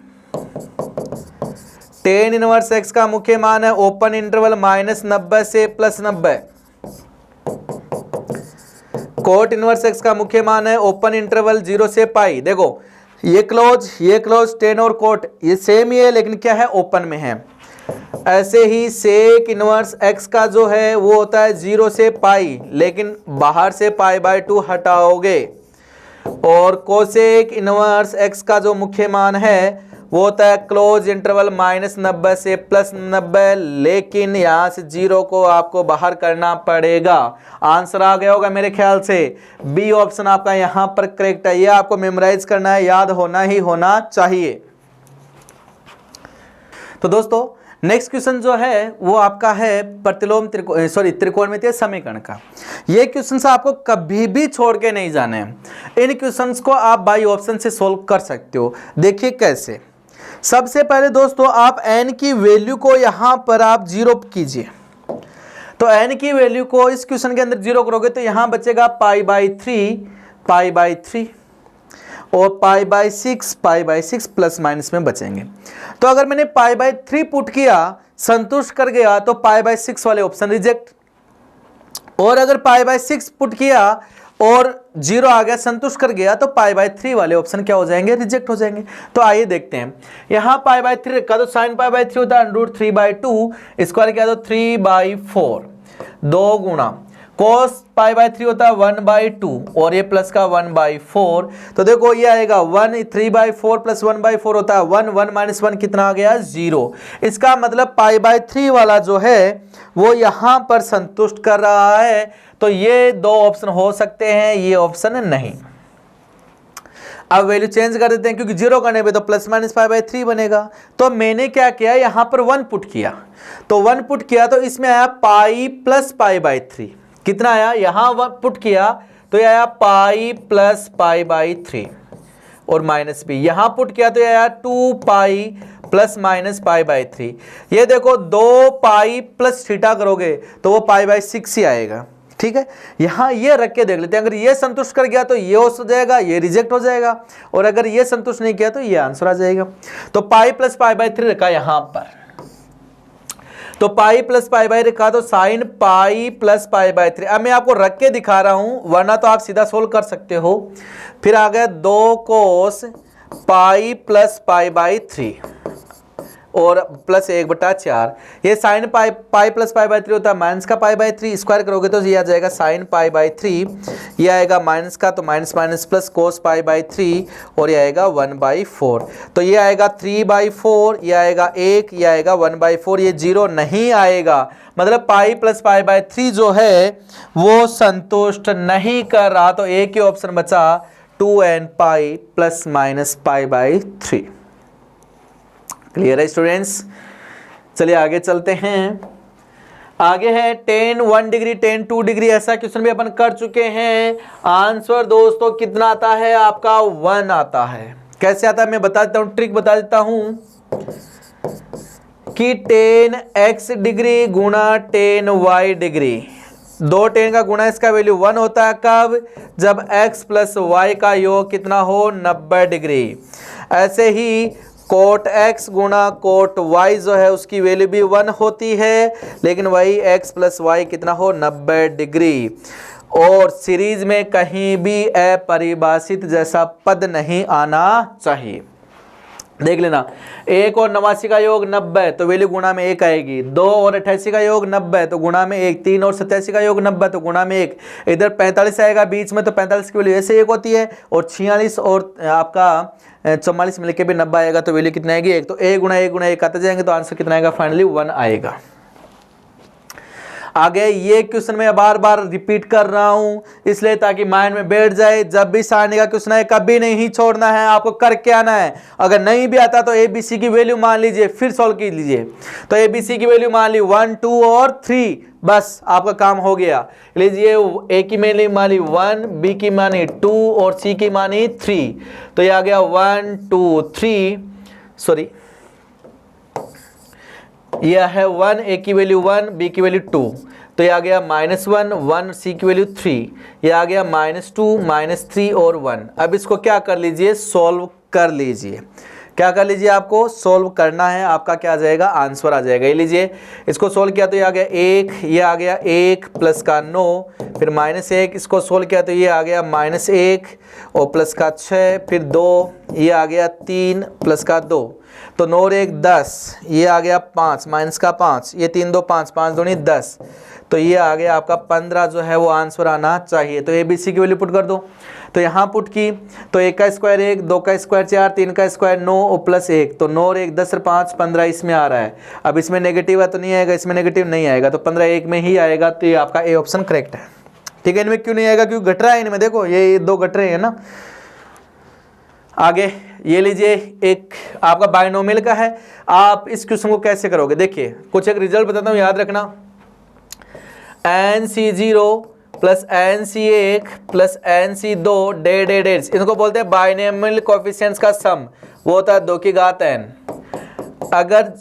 टेन इनवर्स एक्स का मुख्य मान है ओपन इंटरवल -90 से +90। कोट इनवर्स एक्स का मुख्य मान है ओपन इंटरवल 0 से पाई। देखो ये क्लोज टेन और कोट ये सेम ही है, लेकिन क्या है, ओपन में है। ऐसे ही सेक इनवर्स एक्स का जो है वो होता है 0 से पाई, लेकिन बाहर से π/2 हटाओगे। और कोसेक इनवर्स एक्स का जो मुख्य मान है वो होता है क्लोज इंटरवल -90 से +90, लेकिन यहां से 0 को आपको बाहर करना पड़ेगा। आंसर आ गया होगा मेरे ख्याल से, बी ऑप्शन आपका यहां पर करेक्ट है। ये आपको मेमोराइज करना है, याद होना ही होना चाहिए। तो दोस्तों नेक्स्ट क्वेश्चन जो है वो आपका है प्रतिलोम त्रिकोणमितीय समीकरण का। ये क्वेश्चन आपको कभी भी छोड़ के नहीं जाने हैं। इन क्वेश्चंस को आप बाई ऑप्शन से सोल्व कर सकते हो। देखिए कैसे। सबसे पहले दोस्तों आप n की वैल्यू को यहां पर आप 0 कीजिए। तो n की वैल्यू को इस क्वेश्चन के अंदर 0 करोगे तो यहां बचेगा π/3 और π/6 प्लस माइनस में बचेंगे। तो अगर मैंने π/3 पुट किया, संतुष्ट कर गया तो π/6 वाले ऑप्शन रिजेक्ट, और अगर π/6 पुट किया और 0 आ गया, संतुष्ट कर गया, तो π/3 वाले ऑप्शन क्या हो जाएंगे, रिजेक्ट हो जाएंगे। तो आइए देखते हैं। यहां π/3 रखा तो sin π/3 होता है √3/2, स्क्वायर किया तो 3/4, 2 गुणा cos π/3 होता है 1/2 और ये प्लस का 1/4। तो देखो ये आएगा 3/4 प्लस 1/4 होता है 1, 1 माइनस 1 कितना आ गया, 0। इसका मतलब π/3 वाला जो है वो यहां पर संतुष्ट कर रहा है। तो ये 2 ऑप्शन हो सकते हैं, ये ऑप्शन नहीं। अब वैल्यू चेंज कर देते हैं, क्योंकि 0 करने पे तो ±π/3 बनेगा। तो मैंने क्या किया, यहां पर 1 पुट किया। तो 1 पुट किया तो इसमें आया π + π/3। कितना आया, यहां 1 पुट किया तो ये आया π + π/3 और माइनस भी यहां पुट किया तो ये आया 2π ± π/3। ये देखो 2π प्लस थीटा करोगे तो वो π/6 ही आएगा। ठीक है, यहां ये रख के देख लेते हैं। अगर ये संतुष्ट कर गया तो ये हो जाएगा, ये रिजेक्ट हो जाएगा, और अगर ये संतुष्ट नहीं किया तो ये आंसर आ जाएगा। तो π + π/3 रखा यहां पर, तो π + π/3 रखा तो sin π + π/3। अब मैं आपको रख के दिखा रहा हूं, वरना तो आप सीधा सोल्व कर सकते हो। फिर आ गया 2 cos π + π/3 और प्लस 1/4। ये sine pi plus pi by 3 होता है माइनस का पाई बाई 3, स्क्वायर करोगे तो ये आ जाएगा साइन पाई बाई 3, ये आएगा माइनस का तो minus minus plus cos pi by 3 और ये आएगा 1/4। तो ये आएगा 3/4, ये आएगा 1, ये आएगा 1/4, ये 0 नहीं आएगा, मतलब पाई प्लस पाई बाई 3 जो है वो संतुष्ट नहीं कर रहा। तो एक ही ऑप्शन बचा 2n pi plus minus pi by 3। Clear है स्टूडेंट्स? चलिए आगे चलते हैं। आगे है tan 1 डिग्री tan 2 डिग्री, ऐसा क्वेश्चन भी अपन कर चुके हैं। आंसर दोस्तों कितना आता है आपका 1 आता है। कैसे आता है मैं बता देता हूं, ट्रिक बता देता हूं कि tan x डिग्री गुणा tan y डिग्री, दो tan का गुणा इसका वैल्यू 1 होता है। कब? जब x प्लस y का योग कितना हो 90 डिग्री। ऐसे ही कोट x गुणा कोट y जो है उसकी वैल्यू भी 1 होती है, लेकिन वही x प्लस y कितना हो 90 डिग्री। और सीरीज में कहीं भी अपरिभाषित जैसा पद नहीं आना चाहिए। देख लेना, 1 और 89 का योग 90 तो वैल्यू गुणा में 1 आएगी। 2 और 88 का योग 90 तो गुणा में 1। 3 और 87 का योग 90 तो गुणा में 1। इधर 45 आएगा बीच में तो 45 की वैल्यू ऐसे 1 होती है। और 46 और आपका 44 मिलके भी 90 आएगा तो वैल्यू कितना आएगी 1। तो 1 गुणा 1 गुणा 1 आते जाएंगे तो आंसर कितना आएगा फाइनली 1 आएगा। आगे ये क्वेश्चन मैं बार बार रिपीट कर रहा हूं इसलिए ताकि माइंड में बैठ जाए। जब भी सारणी का क्वेश्चन है कभी नहीं छोड़ना है, आपको करके आना है। अगर नहीं भी आता तो एबीसी की वैल्यू मान लीजिए, फिर सॉल्व कर लीजिए। तो एबीसी की वैल्यू मान ली 1, 2 और 3, बस आपका काम हो गया। लीजिए ए की मैंने मानी 1, बी की मानी 2 और सी की मानी 3। तो ये आ गया 1, 2, 3, सॉरी यह है 1, ए की वैल्यू 1, बी की वैल्यू 2, तो ये आ गया -1, 1, सी की वैल्यू 3, ये आ गया -2, -3 और 1। अब इसको क्या कर लीजिए, सॉल्व कर लीजिए। क्या कर लीजिए, आपको सॉल्व करना है। आपका क्या आ जाएगा, आंसर आ जाएगा। ये लीजिए, इसको सॉल्व किया तो ये आ गया 1, ये आ गया 1 प्लस का 9, फिर -1, इसको सॉल्व किया तो ये आ गया -1 और प्लस का 6, फिर 2, ये आ गया 3 प्लस का 2, तो 9 और 1 10, ये आ गया 5 माइनस का 5, ये 3 2 5, 5 दूनी 10, तो ये आ गया आपका 15 जो है वो आंसर आना चाहिए। तो ABC की वैल्यू पुट कर दो। तो यहाँ पुट की तो 1 का स्क्वायर 1, 2 का स्क्वायर 4, 3 का स्क्वायर 9 और प्लस 1, तो 9 और 1 10 और 5 15 इसमें आ रहा है। अब इसमें नेगेटिव है तो नहीं आएगा, इसमें नेगेटिव नहीं आएगा, तो 15 1 में ही आएगा। तो ये आपका ए ऑप्शन करेक्ट है। ठीक है, इनमें क्यों नहीं आएगा, क्योंकि घट रहा है इनमें, देखो ये 2 घट रहे हैं ना। आगे ये लीजिए, एक आपका बाइनोमियल का है। आप इस क्वेश्चन को कैसे करोगे, देखिए कुछ एक रिजल्ट बताता हूँ, याद रखना। NC0 plus NC1 plus NC2 dead इनको बोलते हैं बाइनोमियल कोएफिशिएंट्स का सम, वो होता है 2 की घात n। अगर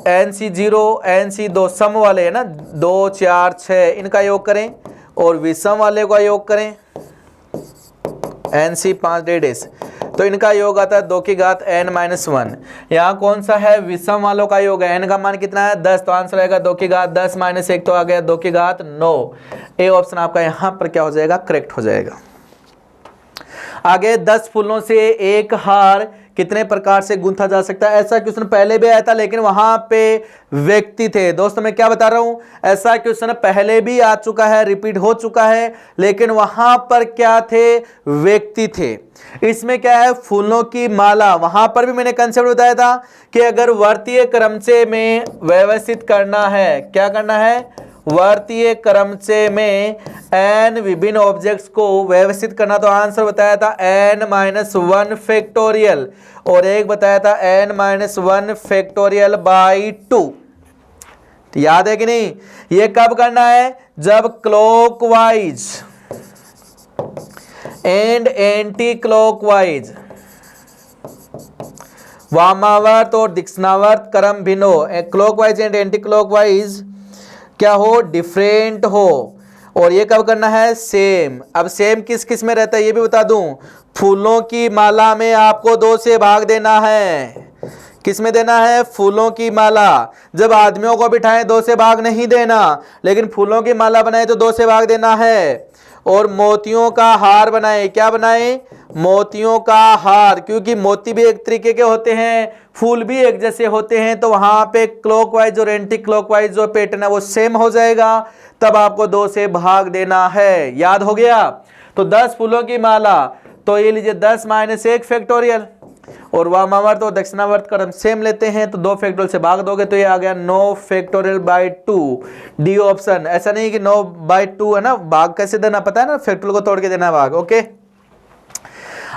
NC0 NC2 सम वाले है ना 2 4 6, इनका योग करें और विषम वाले का योग करें NC5 डेड, तो इनका योग आता है 2 की घात n-1। यहाँ कौन सा है, विषम वालों का योग है। n का मान कितना है 10, तो आंसर आएगा 2 की घात 10 -1, तो आ गया 2 की घात 9। ए ऑप्शन आपका यहाँ पर क्या हो जाएगा, करेक्ट हो जाएगा। आगे 10 फूलों से एक हार कितने प्रकार से गूंथा जा सकता है, ऐसा क्वेश्चन पहले भी आया था, लेकिन वहां पे व्यक्ति थे। दोस्तों मैं क्या बता रहा हूं, ऐसा क्वेश्चन पहले भी आ चुका है, रिपीट हो चुका है, लेकिन वहां पर क्या थे, व्यक्ति थे। इसमें क्या है, फूलों की माला। वहां पर भी मैंने कंसेप्ट बताया था कि अगर वर्तीय क्रम से में व्यवस्थित करना है, क्या करना है, वर्तीय क्रम से में n विभिन्न ऑब्जेक्ट्स को व्यवस्थित करना, तो आंसर बताया था n-1 फैक्टोरियल और एक बताया था n-1 फैक्टोरियल बाई 2। याद है कि नहीं, ये कब करना है, जब क्लॉकवाइज एंड एंटी क्लॉकवाइज, वामावर्त और दक्षिणावर्त क्रम भिन्न हो, क्लॉकवाइज एंड एंटी क्लॉकवाइज क्या हो, डिफरेंट हो। और ये कब करना है, सेम। अब सेम किस किस में रहता है ये भी बता दूं, फूलों की माला में आपको 2 से भाग देना है। किस में देना है, फूलों की माला। जब आदमियों को बिठाएं 2 से भाग नहीं देना, लेकिन फूलों की माला बनाए तो 2 से भाग देना है। और मोतियों का हार बनाए। क्या बनाए? मोतियों का हार, क्योंकि मोती भी एक तरीके के होते हैं, फूल भी एक जैसे होते हैं, तो वहां पे क्लॉकवाइज और एंटी क्लॉकवाइज जो पैटर्न है वो सेम हो जाएगा। तब आपको 2 से भाग देना है। याद हो गया? तो 10 फूलों की माला, तो ये लीजिए 10 - 1 फैक्टोरियल, और वामावर्त और दक्षिणावर्त क्रम सेम लेते हैं, तो 2 फैक्टोरियल से भाग दोगे तो ये आ गया 9 फैक्टोरियल बाई 2। D option. ऐसा नहीं कि 9/2 है ना, भाग कैसे देना पता है ना, फैक्टोरियल को तोड़ के देना भाग। ओके,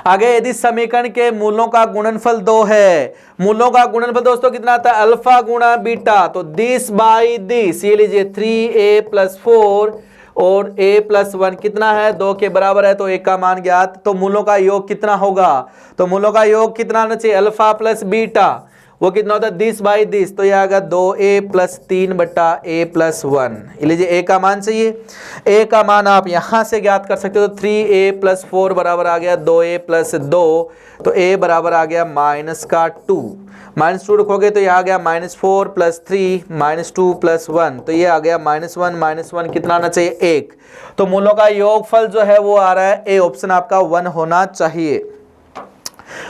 आगे यदि समीकरण के मूलों का गुणनफल 2 है, मूलों का गुणनफल दोस्तों कितना आता है? अल्फा गुणा बीटा, तो 10/10, ये लीजिए 3a + 4 और a + 1 कितना है? 2 के बराबर है, तो 1 का मान ज्ञात। तो मूलों का योग कितना होगा? तो मूलों का योग कितना आना चाहिए? अल्फा प्लस बीटा, वो कितना होता है? 10/10, तो यह आएगा 2a + 3/a + 1। लीजिए a का मान चाहिए, a का मान आप यहां से ज्ञात कर सकते हो। तो 3a + 4 बराबर आ गया 2a + 2, तो a बराबर आ गया -2। -2 रखोगे तो यह आ गया -4 + 3 -2 + 1, तो ये आ गया -1 -1 कितना आना चाहिए? 1। तो मूलों का योगफल जो है वो आ रहा है ए ऑप्शन आपका 1 होना चाहिए।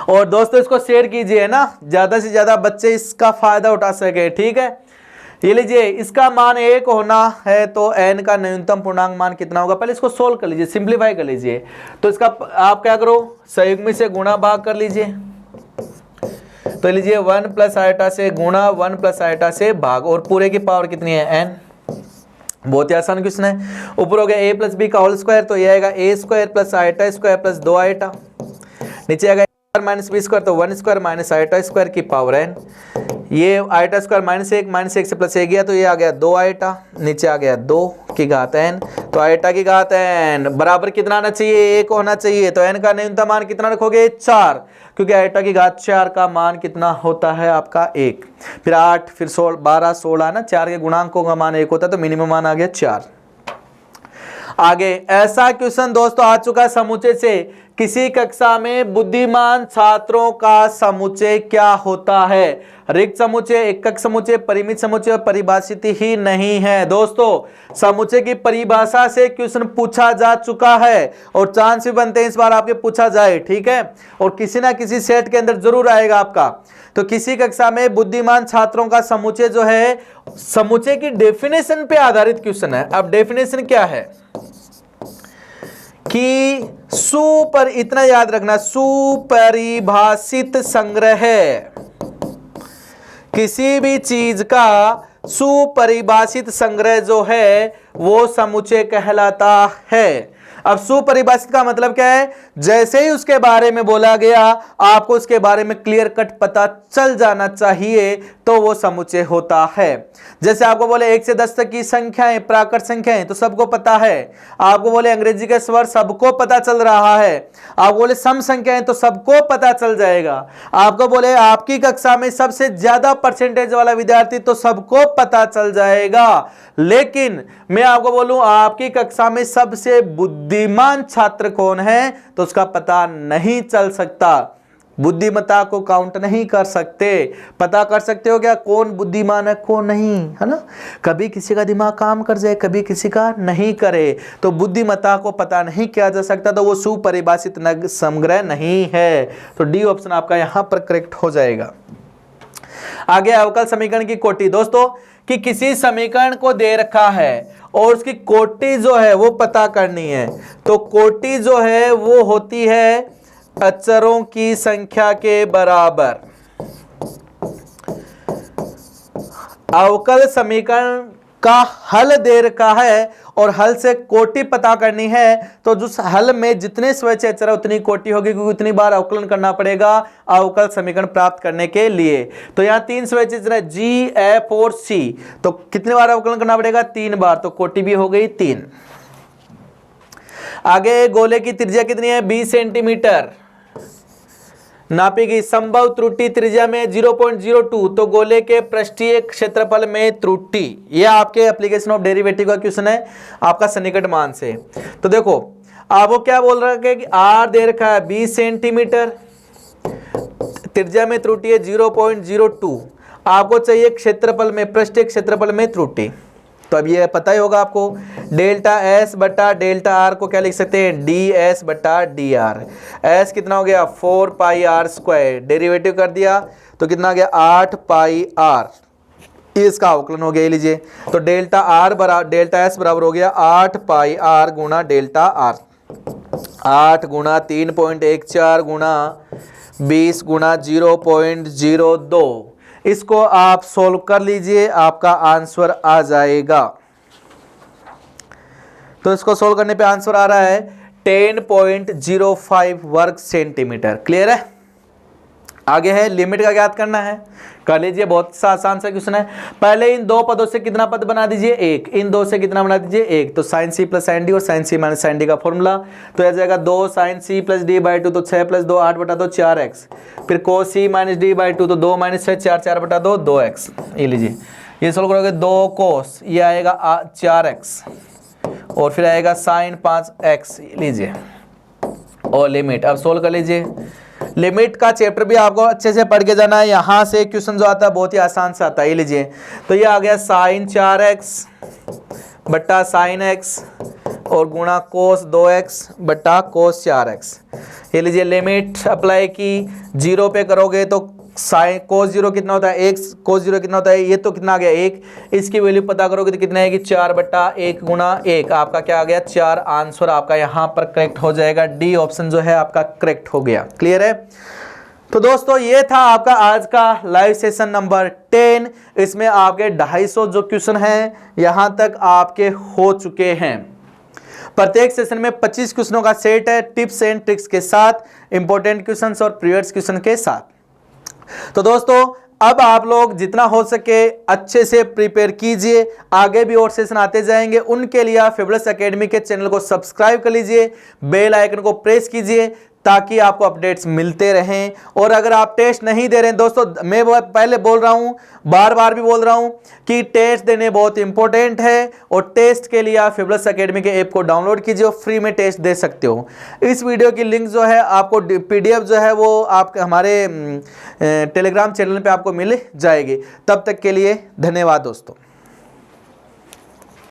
और दोस्तों इसको शेयर कीजिए ना, ज्यादा से ज्यादा बच्चे इसका फायदा उठा सके। ठीक है, ये लीजिए इसका मान 1 होना है, तो n का न्यूनतम पूर्णांक मान कितना होगा? पहले इसको सोल्व कर लीजिए, सिंप्लीफाई कर लीजिए। तो इसका आप क्या करो, संयुग्मी से गुणा भाग कर लीजिए। तो लीजिए 1 + आयटा से गुणा, 1 + आयटा से भाग, और पूरे की पावर कितनी है? n। बहुत ही आसान क्वेश्चन है। ऊपर हो गया a + b का होल स्क्वायर, तो ये आएगा a² + आयटा स्क्वायर + 2 आयटा। नीचे आएगा -b², तो 1² - आयटा² की पावर n। ये आयटा स्क्वायर -1 से प्लस 1 गया, तो ये आ गया 2 आयटा, नीचे आ गया 2 की घात n। तो आयटा की घात n बराबर कितना आना चाहिए? 1 होना चाहिए। तो n का न्यूनतम मान कितना रखोगे? 4, क्योंकि आयटा की घात 4 का मान कितना होता है आपका? 1। फिर 8, फिर 16, 12, 16 ना, 4 के गुणांकों का मान 1 होता है, तो मिनिमम मान आ गया 4। आगे ऐसा क्वेश्चन दोस्तों आ चुका है समुच्चय से, किसी कक्षा में बुद्धिमान छात्रों का समुच्चय क्या होता है? रिक्त समुच्चय, एकक समुच्चय, परिमित समुच्चय और परिभाषित ही नहीं है। दोस्तों समुच्चय की परिभाषा से क्वेश्चन पूछा जा चुका है, और चांस भी बनते हैं इस बार आपके पूछा जाए। ठीक है, और किसी ना किसी सेट के अंदर जरूर आएगा आपका। तो किसी कक्षा में बुद्धिमान छात्रों का समुच्चय जो है, समुच्चय की डेफिनेशन पे आधारित क्वेश्चन है। अब डेफिनेशन क्या है कि सुपर, इतना याद रखना, सुपरिभाषित संग्रह है। किसी भी चीज का सुपरिभाषित संग्रह जो है वो समुच्चय कहलाता है। अब सुपरिभाषित का मतलब क्या है? जैसे ही उसके बारे में बोला गया, आपको उसके बारे में क्लियर कट पता चल जाना चाहिए, तो वो समुच्चय होता है। जैसे आपको बोले 1 से 10 तक की संख्याएं, प्राकृत संख्याएं, तो सबको पता है। आपको बोले अंग्रेजी के स्वर, सबको पता चल रहा है। आपको बोले सम संख्याएं, तो सबको पता चल जाएगा। आपको बोले आपकी कक्षा में सबसे ज्यादा परसेंटेज वाला विद्यार्थी, तो सबको पता चल जाएगा। लेकिन मैं आपको बोलूं आपकी कक्षा में सबसे बुद्धिमान छात्र कौन है, तो उसका पता नहीं चल सकता। बुद्धिमत्ता को काउंट नहीं कर सकते। पता कर सकते हो क्या कौन बुद्धिमान है कौन नहीं, है ना? कभी किसी का दिमाग काम कर जाए, कभी किसी का नहीं करे, तो बुद्धिमत्ता को पता नहीं किया जा सकता, तो वो सुपरिभाषित संग्रह नहीं है। तो डी ऑप्शन आपका यहां पर करेक्ट हो जाएगा। आगे अवकल समीकरण की कोटि। दोस्तों कि किसी समीकरण को दे रखा है और उसकी कोटि जो है वो पता करनी है, तो कोटि जो है वो होती है अचरों की संख्या के बराबर। अवकल समीकरण का हल दे रखा है और हल से कोटि पता करनी है, तो जिस हल में जितने स्वैच्छिक अचर उतनी कोटि होगी, क्योंकि उतनी बार अवकलन करना पड़ेगा अवकल समीकरण प्राप्त करने के लिए। तो यहाँ 3 स्वैच्छिक अचर है G, F और C, तो कितने बार अवकलन करना पड़ेगा? 3 बार, तो कोटि भी हो गई 3। आगे गोले की त्रिज्या कितनी है? 20 सेंटीमीटर नापी गई। संभव त्रुटि त्रिज्या में 0.02, तो गोले के पृष्ठीय क्षेत्रफल में त्रुटि। यह आपके एप्लीकेशन ऑफ डेरिवेटिव का क्वेश्चन है आपका सन्निकट मान से। तो देखो आपको क्या बोल रहा है कि आर दे रखा है 20 सेंटीमीटर, त्रिज्या में त्रुटि है 0.02, आपको चाहिए क्षेत्रफल में, पृष्ठीय क्षेत्रफल में त्रुटि। तो अब ये पता ही होगा आपको, डेल्टा एस बटा डेल्टा आर को क्या लिख सकते हैं, डी एस बटा डी आर। एस कितना हो गया 4 पाई आर स्क्वायर, डेरिवेटिव कर दिया तो कितना आ गया 8 पाई आर, इसका अवकलन हो गया। ये लीजिए, तो डेल्टा आर बराबर डेल्टा एस बराबर हो गया 8 पाई आर गुना डेल्टा आर। 8 गुना 3.14 गुना 20 गुना 0.02, इसको आप सोल्व कर लीजिए, आपका आंसर आ जाएगा। तो इसको सोल्व करने पे आंसर आ रहा है 10.05 वर्ग सेंटीमीटर। क्लियर है? आगे है लिमिट का ज्ञात करना है, कर लीजिए, बहुत सा आसान सा क्वेश्चन है। पहले इन दो पदों से कितना पद बना दीजिए, एक। इन दो से कितना बना दीजिए, एक। तो sine C plus sine D और sine C minus sine D का फॉर्मूला, तो आ जाएगा 2 sine C plus D by 2, तो 6 प्लस 2 8 बटा 2 4x। फिर कोस सी माइनस डी बाई 2, तो 2 माइनस 6 4 4 बटा 2 2x। ये लीजिए, ये सोल्व करोगे 2 कोस, ये आएगा 4x, और फिर आएगा साइन 5x। लीजिए, और लिमिट अब सोल्व कर लीजिए। लिमिट का चैप्टर भी आपको अच्छे से पढ़ के जाना है, यहाँ से क्वेश्चन जो आता है बहुत ही आसान से आता है। ये लीजिए, तो ये आ गया साइन 4x बट्टा साइन x और गुणा कोस 2x बट्टा कोस 4x। ये लीजिए, लिमिट अप्लाई की, 0 पे करोगे तो साइन कोस 0 कितना होता है 1, कोस 0 कितना होता है, ये तो कितना आ गया 1, इसकी वैल्यू पता करोगे तो कितना आएगी 4 बट्टा 1 गुना 1, आपका क्या आ गया 4। आंसर आपका यहाँ पर करेक्ट हो जाएगा, डी ऑप्शन जो है आपका करेक्ट हो गया। क्लियर है? तो दोस्तों ये था आपका आज का लाइव सेशन नंबर 10। इसमें आपके 250 जो क्वेश्चन हैं यहाँ तक आपके हो चुके हैं। प्रत्येक सेशन में 25 क्वेश्चनों का सेट है, टिप्स एंड ट्रिक्स के साथ, इंपॉर्टेंट क्वेश्चन और प्रीवियस क्वेश्चन के साथ। तो दोस्तों अब आप लोग जितना हो सके अच्छे से प्रिपेयर कीजिए, आगे भी और सेशन आते जाएंगे, उनके लिए आप फेबुलस एकेडमी के चैनल को सब्सक्राइब कर लीजिए, बेल आइकन को प्रेस कीजिए ताकि आपको अपडेट्स मिलते रहें। और अगर आप टेस्ट नहीं दे रहे हैं दोस्तों, मैं पहले बोल रहा हूं, बार बार भी बोल रहा हूं कि टेस्ट देने बहुत इंपॉर्टेंट है, और टेस्ट के लिए आप फेबुलस एकेडमी के ऐप को डाउनलोड कीजिए और फ्री में टेस्ट दे सकते हो। इस वीडियो की लिंक जो है आपको PDF जो है वो आप हमारे टेलीग्राम चैनल पे आपको मिल जाएगी। तब तक के लिए धन्यवाद दोस्तों।